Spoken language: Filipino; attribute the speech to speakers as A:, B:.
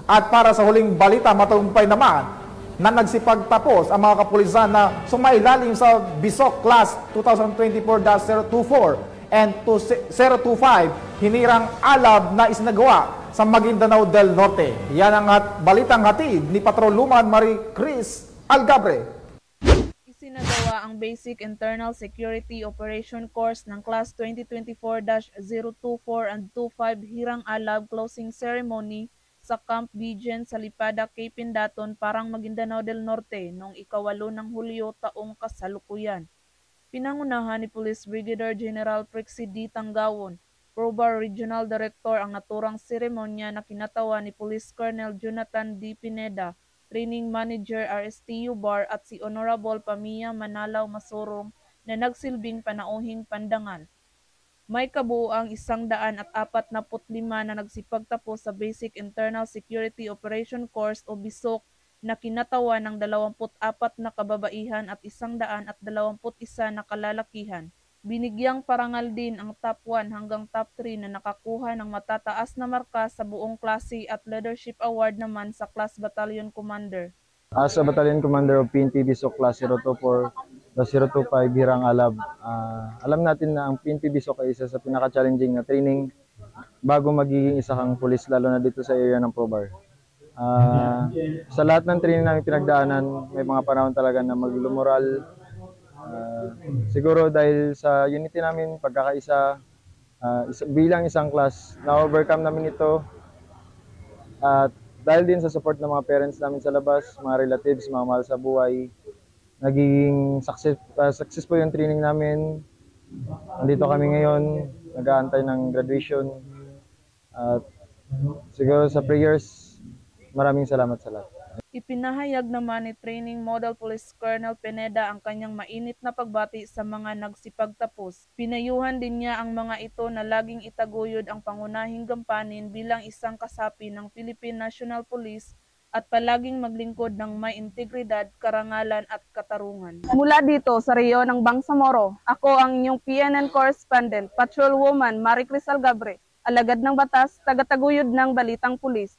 A: At para sa huling balita, matagumpay naman na nagsipagtapos ang mga kapulisan na sumailalim sa Bisok Class 2024-024 and 025 hinirang alab na isinagawa sa Maguindanao del Norte. Yan ang balitang hatid ni Patroluman Marie Chris Algabre.
B: Isinagawa ang Basic Internal Security Operation Course ng Class 2024-024 and 25 Hirang Alab Closing Ceremony sa Camp Bigen sa Lipada, Cape Pindaton, Parang Maguindanao del Norte noong ika-8 ng Hulyo taong kasalukuyan. Pinangunahan ni Police Brigadier General Prixie D. Tanggawon, Probar Regional Director ang naturang seremonya na kinatawa ni Police Colonel Jonathan D. Pineda, Training Manager RSTU Bar at si Honorable Pamia Manalaw Masurong na nagsilbing panauhing pandangal. May kabuuang 145 na nagsipagtapos sa Basic Internal Security Operation Course o BISOC na kinatawa ng 24 na kababaihan at 121 na kalalakihan. Binigyang parangal din ang top 1 hanggang top 3 na nakakuha ng matataas na marka sa buong klase at Leadership Award naman sa Class Battalion Commander.
C: As a Battalion Commander of PNP BISOC Class 024-025 Hirang Alab, alam natin na ang PNP BISOC ay isa sa pinaka-challenging na training bago magiging isa kang pulis, lalo na dito sa area ng Probar. Sa lahat ng training namin pinagdaanan, may mga panahon talaga na maglumural. Siguro dahil sa unity namin, pagkakaisa, bilang isang class, na-overcome namin ito. At dahil din sa support ng mga parents namin sa labas, mga relatives, mga mahal sa buhay, naging successful yung training namin. Nandito kami ngayon, nag-aantay ng graduation. At siguro sa prayers, maraming salamat sa lahat.
B: Ipinahayag naman ni Training Model Police Colonel Pineda ang kanyang mainit na pagbati sa mga nagsipagtapos. Pinayuhan din niya ang mga ito na laging itaguyod ang pangunahing gampanin bilang isang kasapi ng Philippine National Police at palaging maglingkod ng may integridad, karangalan at katarungan. Mula dito sa Rio ng Bangsamoro, ako ang inyong PNN correspondent, Patrolwoman Marie Cris Algabre, alagad ng batas, tagataguyod ng Balitang Pulis.